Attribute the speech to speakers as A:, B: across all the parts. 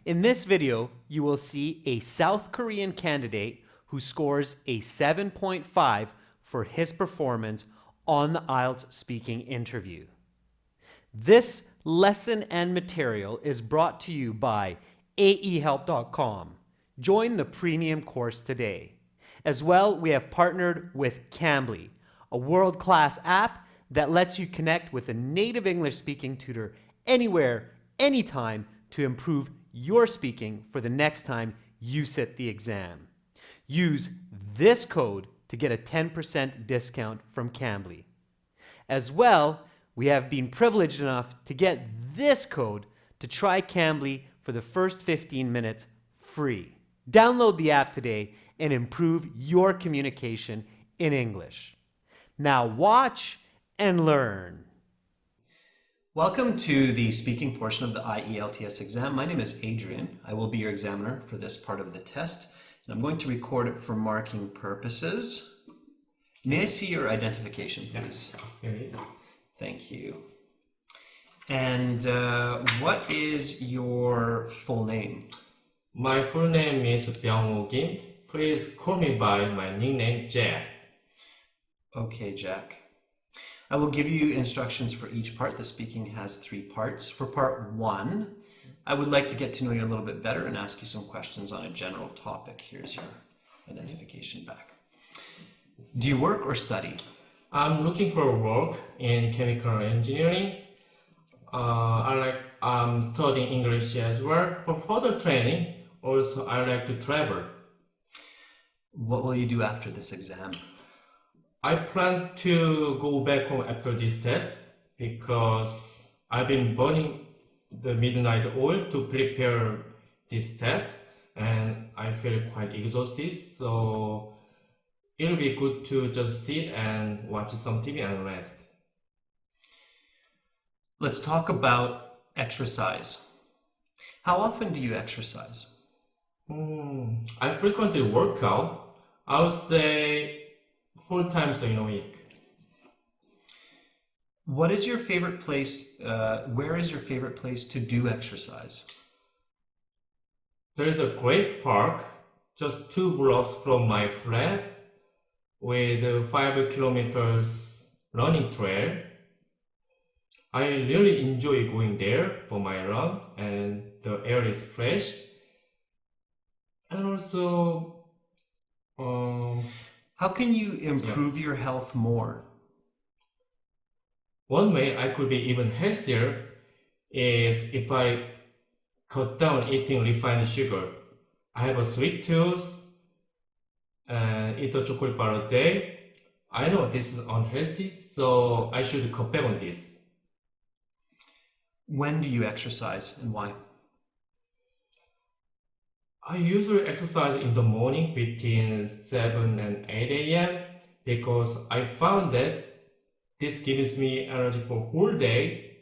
A: In this video, you will see a South Korean candidate who scores a 7.5 for his performance on the IELTS speaking interview. This lesson and material is brought to you by aehelp.com. Join the premium course today. As well, we have partnered with Cambly, a world-class app that lets you connect with a native English-speaking tutor anywhere, anytime to improve your speaking for the next time you sit the exam. Use this code to get a 10% discount from Cambly. As well, we have been privileged enough to get this code to try Cambly for the first 15 minutes free. Download the app today and improve your communication in English. Now watch and learn. Welcome to the speaking portion of the IELTS exam. My name is Adrian. I will be your examiner for this part of the test, and I'm going to record it for marking purposes. May I see your identification, please?
B: Yes.
A: Thank you. And what is your full name?
B: My full name is Byung-woo Kim. Please call me by my nickname Jack.
A: Okay, Jack. I will give you instructions for each part. The speaking has 3 parts. For part 1, I would like to get to know you a little bit better and ask you some questions on a general topic. Here's your identification back. Do you work or study?
B: I'm looking for work in chemical engineering. I'm studying English as well. For further training, also I like to travel.
A: What will you do after this exam?
B: I plan to go back home after this test because I've been burning the midnight oil to prepare this test and I feel quite exhausted, so it'll be good to just sit and watch some TV and rest.
A: Let's talk about exercise. How often do you exercise?
B: I frequently work out. I would say 4 times in a week.
A: What is your favorite place, where is your favorite place to do exercise?
B: There is a great park just 2 blocks from my flat with 5 kilometers running trail. I really enjoy going there for my run and the air is fresh. And also,
A: how can you improve your health more?
B: one way I could be even healthier is if I cut down eating refined sugar. I have a sweet tooth and eat a chocolate bar a day. I know this is unhealthy, so I should cut back on this.
A: When do you exercise and why?
B: I usually exercise in the morning between 7 and 8 a.m. because I found that this gives me energy for whole day.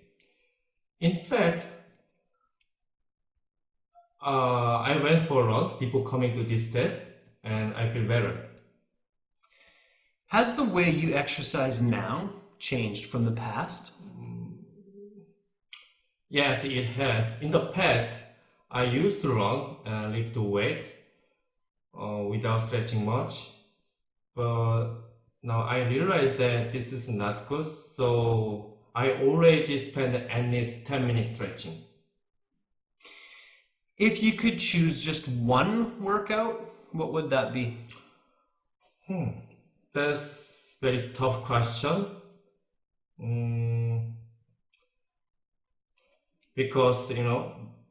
B: In fact, I went for a run before coming to this test and I feel better.
A: Has the way you exercise now changed from the past?
B: Yes, it has. In the past, I used to run and lift weight without stretching much, but now I realize that this is not good, so I already spend at least 10 minutes stretching.
A: If you could choose just one workout, what would that be?
B: That's a very tough question. Because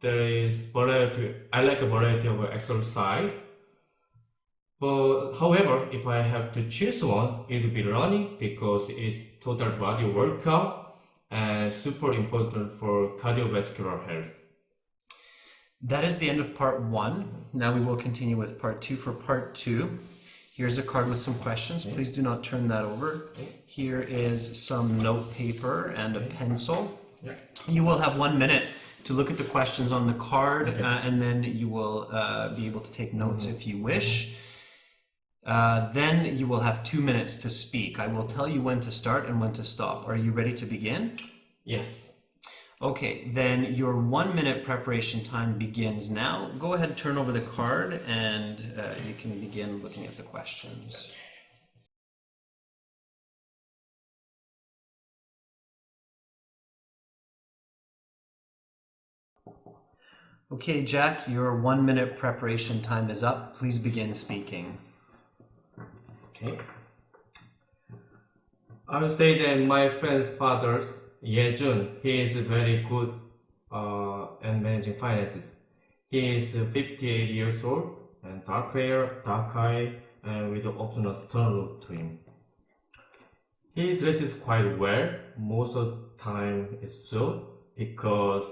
B: there is variety. I like a variety of exercise. But however, if I have to choose one, it would be running because it is total body workout and super important for cardiovascular health.
A: That is the end of part 1. Now we will continue with part 2. For part 2, here's a card with some questions. Please do not turn that over. Here is some note paper and a pencil. You will have 1 minute to look at the questions on the card, and then you will be able to take notes if you wish. Then you will have 2 minutes to speak. I will tell you when to start and when to stop. Are you ready to begin?
B: Yes.
A: Okay, then your 1 minute preparation time begins now. Go ahead, turn over the card, and you can begin looking at the questions. Okay, Jack, your 1 minute preparation time is up. Please begin speaking.
B: Okay. I would say that my friend's father, Ye-jun, he is very good at managing finances. He is 58 years old and dark hair, dark eye, and with an optional stern look to him. He dresses quite well. Most of the time it's suit because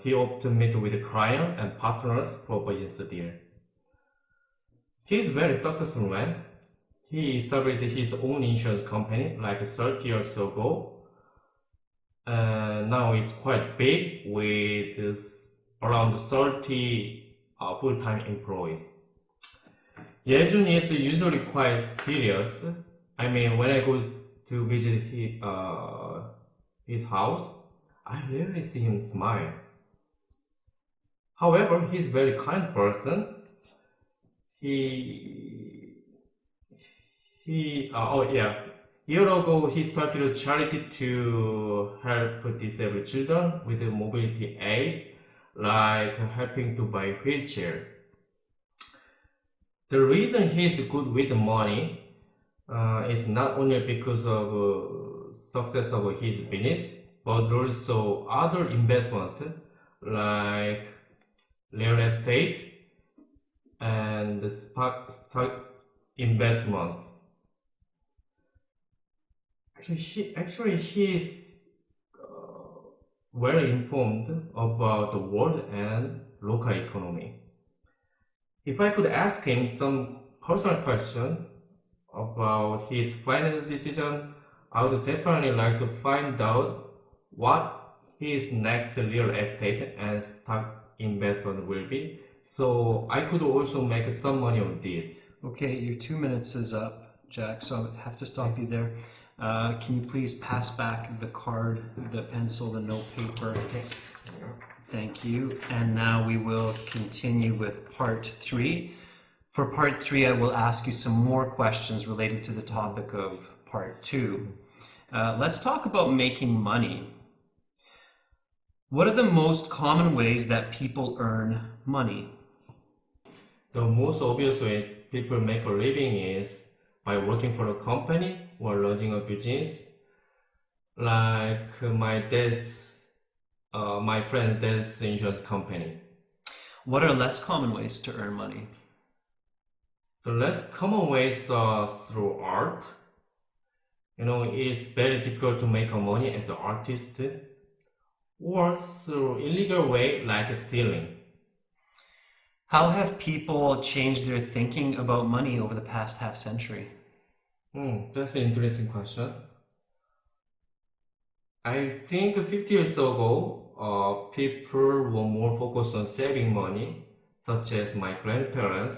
B: he often meets with clients and partners for business deal. He is very successful man. He established his own insurance company like 30 years ago. Now it's quite big with around 30 full-time employees. Yejun is usually quite serious. I mean, when I go to visit his house, I rarely see him smile. However, he's a very kind person. Year ago, he started a charity to help disabled children with mobility aid, like helping to buy wheelchair. The reason he's good with money is not only because of success of his business, but also other investment like real estate and the stock investment. Actually, he is well informed about the world and local economy. If I could ask him some personal question about his financial decision, I would definitely like to find out what his next real estate and stock investment will be, so I could also make some money on this.
A: Okay, your 2 minutes is up, Jack, so I have to stop you there. Can you please pass back the card, the pencil, the note paper? Thank you. And now we will continue with part 3. For part 3, I will ask you some more questions related to the topic of part 2. Let's talk about making money. What are the most common ways that people earn money?
B: The most obvious way people make a living is by working for a company or running a business. Like my friend's dad's insurance company.
A: What are less common ways to earn money?
B: The less common ways are through art. It's very difficult to make money as an artist, or through illegal way like stealing.
A: How have people changed their thinking about money over the past half century?
B: That's an interesting question. I think 50 years ago, people were more focused on saving money, such as my grandparents,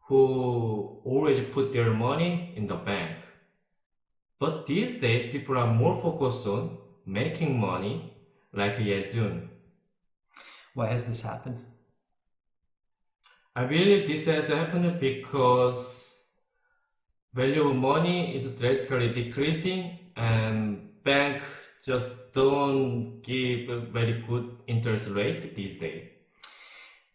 B: who always put their money in the bank. But these days, people are more focused on making money, like Yejun.
A: Why has this happened?
B: I believe this has happened because value of money is drastically decreasing and banks just don't give a very good interest rate these days.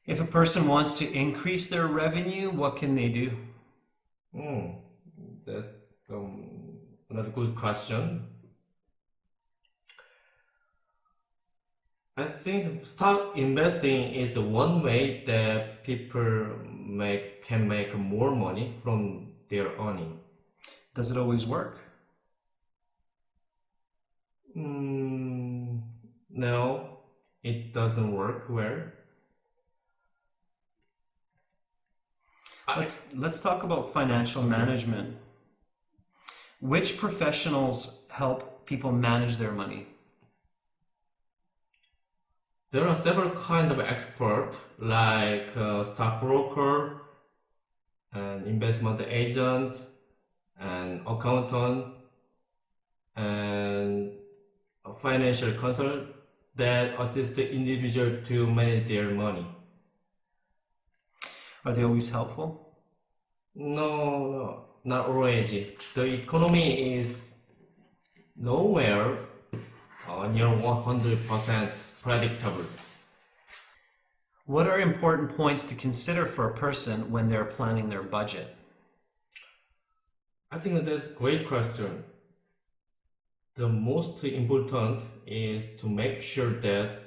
A: If a person wants to increase their revenue, what can they do?
B: That's another good question. I think stock investing is one way that people can make more money from their earning.
A: Does it always work?
B: No, it doesn't work well.
A: Let's talk about financial management. Which professionals help people manage their money?
B: There are several kinds of experts, like stockbroker, and investment agent, and accountant, and financial consult that assist the individual to manage their money.
C: Are they always helpful?
B: No, not always. The economy is nowhere near 100% predictable.
C: What are important points to consider for a person when they're planning their budget?
B: I think that's a great question. The most important is to make sure that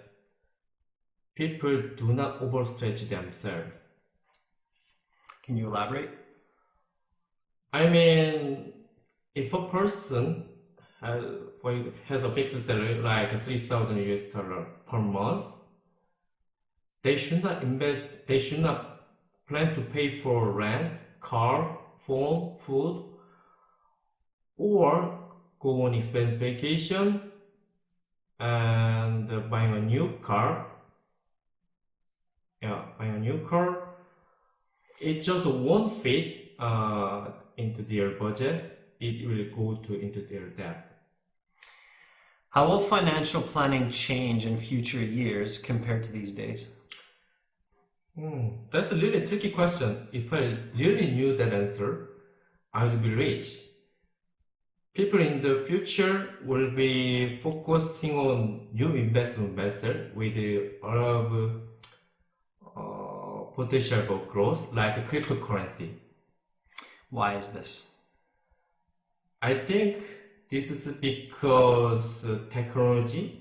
B: people do not overstretch themselves.
C: Can you elaborate?
B: I mean, if a person has a fixed salary like 3,000 US dollar per month, they should not plan to pay for rent, car, phone, food, or go on expensive vacation and buying a new car. Buying a new car, it just won't fit into their budget. It will go into their debt.
C: How will financial planning change in future years compared to these days?
B: That's a really tricky question. If I really knew that answer, I would be rich. People in the future will be focusing on new investment methods with a lot of potential for growth, like cryptocurrency.
C: Why is this?
B: I think this is because technology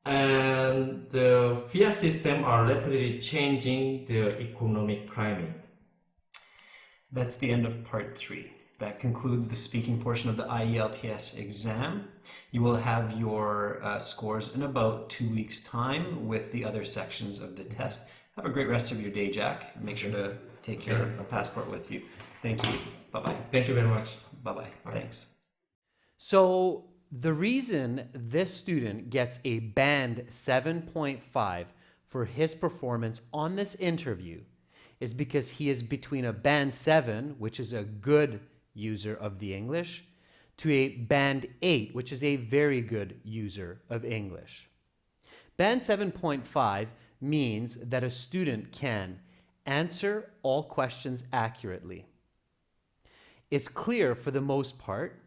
B: and the fiat system are rapidly changing the economic climate.
C: That's the end of part 3. That concludes the speaking portion of the IELTS exam. You will have your scores in about 2 weeks' time with the other sections of the test. Have a great rest of your day, Jack. Make sure to take your passport with you. Thank you. Bye-bye.
B: Thank you very much.
C: Bye-bye. Thanks.
A: So the reason this student gets a band 7.5 for his performance on this interview is because he is between a band 7, which is a good user of the English, to a band 8, which is a very good user of English. Band 7.5 means that a student can answer all questions accurately, is clear for the most part,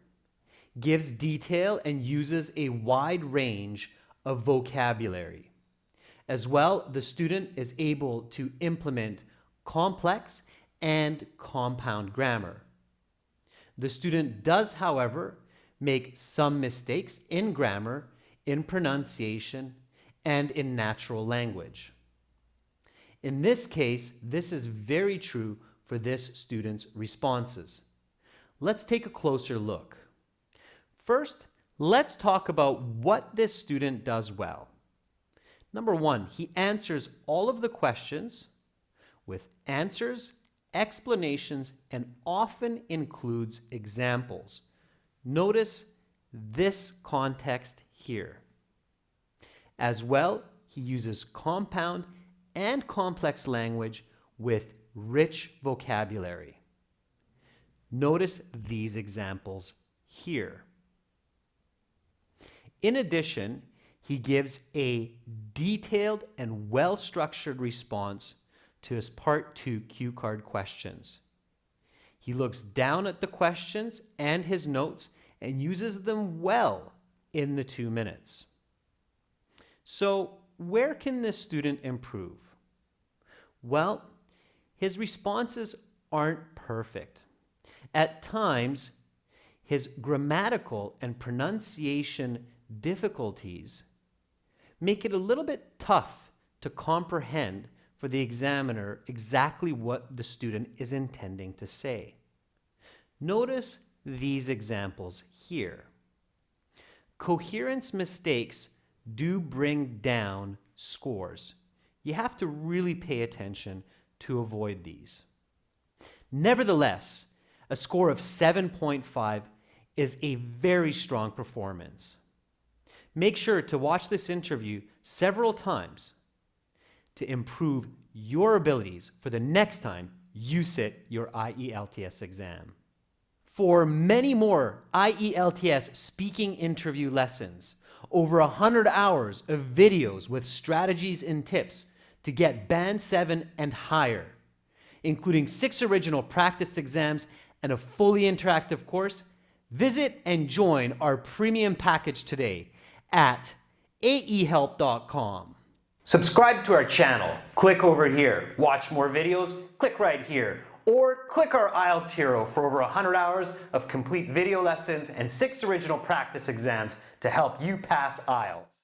A: gives detail and uses a wide range of vocabulary. As well, the student is able to implement complex and compound grammar. The student does, however, make some mistakes in grammar, in pronunciation, and in natural language. In this case, this is very true for this student's responses. Let's take a closer look. First, let's talk about what this student does well. Number 1, he answers all of the questions with answers, explanations, and often includes examples. Notice this context here. As well, he uses compound and complex language with rich vocabulary. Notice these examples here. In addition, he gives a detailed and well-structured response to his Part 2 cue card questions. He looks down at the questions and his notes and uses them well in the 2 minutes. So, where can this student improve? Well, his responses aren't perfect. At times, his grammatical and pronunciation difficulties make it a little bit tough to comprehend for the examiner exactly what the student is intending to say. Notice these examples here. Coherence mistakes do bring down scores. You have to really pay attention to avoid these. Nevertheless, a score of 7.5 is a very strong performance. Make sure to watch this interview several times to improve your abilities for the next time you sit your IELTS exam. For many more IELTS speaking interview lessons, over 100 hours of videos with strategies and tips to get Band 7 and higher, including 6 original practice exams and a fully interactive course, visit and join our premium package today at aehelp.com. Subscribe to our channel. Click over here. Watch more videos. Click right here. Or click our IELTS Hero for over 100 hours of complete video lessons and 6 original practice exams to help you pass IELTS.